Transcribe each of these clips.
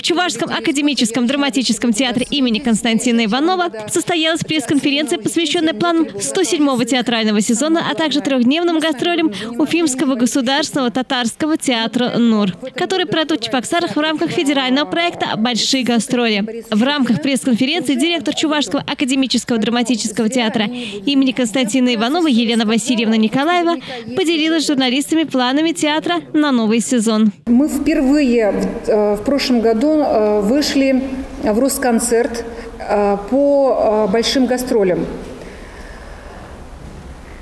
Чувашском академическом драматическом театре имени Константина Иванова состоялась пресс-конференция, посвященная планам 107-го театрального сезона, а также трехдневным гастролям Уфимского государственного татарского театра «Нур», который пройдут в Чебоксарах в рамках федерального проекта «Большие гастроли». В рамках пресс-конференции директор Чувашского академического драматического театра имени Константина Иванова Елена Васильевна Николаева поделилась с журналистами планами театра на новый сезон. Мы впервые в прошлом году вышли в Росконцерт по большим гастролям.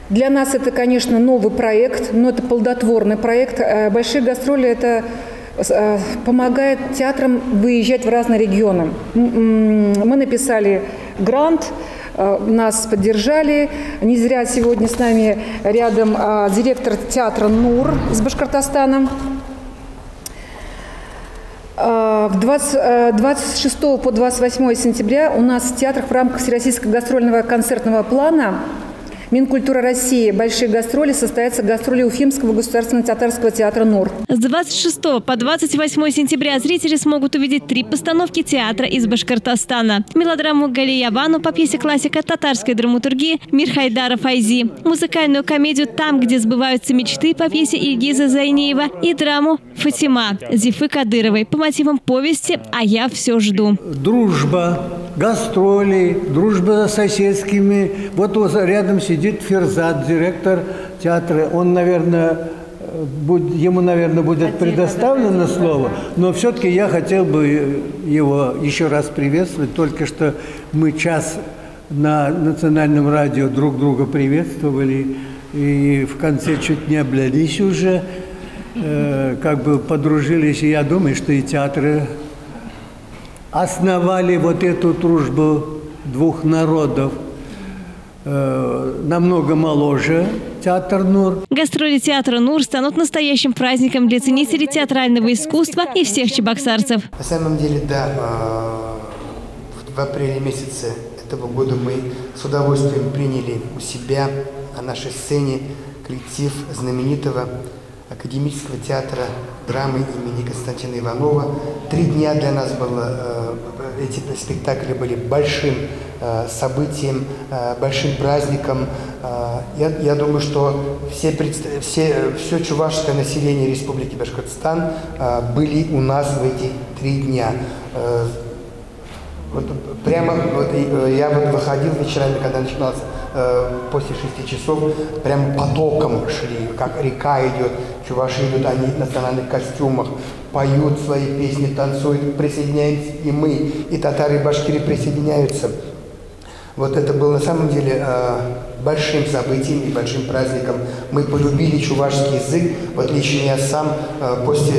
Для нас это, конечно, новый проект, но это плодотворный проект. Большие гастроли – это помогает театрам выезжать в разные регионы. Мы написали грант, нас поддержали. Не зря сегодня с нами рядом директор театра «Нур» из Башкортостана. 26 по 28 сентября у нас в театрах в рамках Всероссийского гастрольного концертного плана Минкультура России «Большие гастроли» состоятся гастроли Уфимского государственного татарского театра «Нур». С 26 по 28 сентября зрители смогут увидеть 3 постановки театра из Башкортостана. Мелодраму «Галия Бану» по пьесе классика татарской драматургии Мирхайдара Файзи, музыкальную комедию «Там, где сбываются мечты» по пьесе Ильгиза Зайнеева и драму «Фатима» Зифы Кадыровой по мотивам повести «А я все жду». Дружба, гастроли, дружба с соседскими. Вот рядом сидит Ферзат, директор театра. Он, наверное, ему, наверное, будет предоставлено слово, но все-таки я хотел бы его еще раз приветствовать. Только что мы час на национальном радио друг друга приветствовали и в конце чуть не облились уже, как бы подружились. И я думаю, что и театры основали вот эту дружбу двух народов. Намного моложе театр «Нур». Гастроли театра «Нур» станут настоящим праздником для ценителей театрального искусства и всех чебоксарцев. На самом деле, да, в апреле месяце этого года мы с удовольствием приняли у себя на нашей сцене коллектив знаменитого академического театра драмы имени Константина Иванова. 3 дня для нас было, эти спектакли были большим событием, большим праздником. Я думаю, что все чувашское население Республики Башкортостан были у нас в эти 3 дня. Вот прямо я выходил вечерами, когда начиналось после 6 часов, прям потоком шли, как река идет. Чуваши идут, они в национальных костюмах, поют свои песни, танцуют, присоединяемся и мы, и татары, и башкиры присоединяются. Вот это было на самом деле большим событием и большим праздником. Мы полюбили чувашский язык. Вот лично я сам после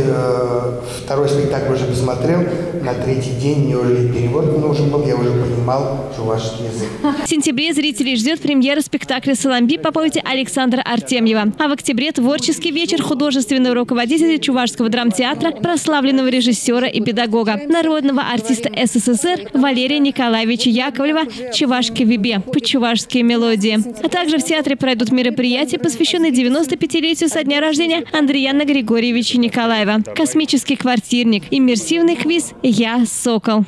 второй спектакль уже посмотрел, на 3-й день мне уже перевод нужен был, я уже понимал чувашский язык. В сентябре зрителей ждет премьера спектакля «Саламби» по повести Александра Артемьева. А в октябре творческий вечер художественного руководителя Чувашского драмтеатра, прославленного режиссера и педагога, народного артиста СССР Валерия Николаевича Яковлева «Чувашский вибе» по чувашские мелодии. А также в театре пройдут мероприятия, посвященные 95-летию со дня рождения Андрияна Григорьевича Николаева, космический квартирник, иммерсивный квиз «Я Сокол».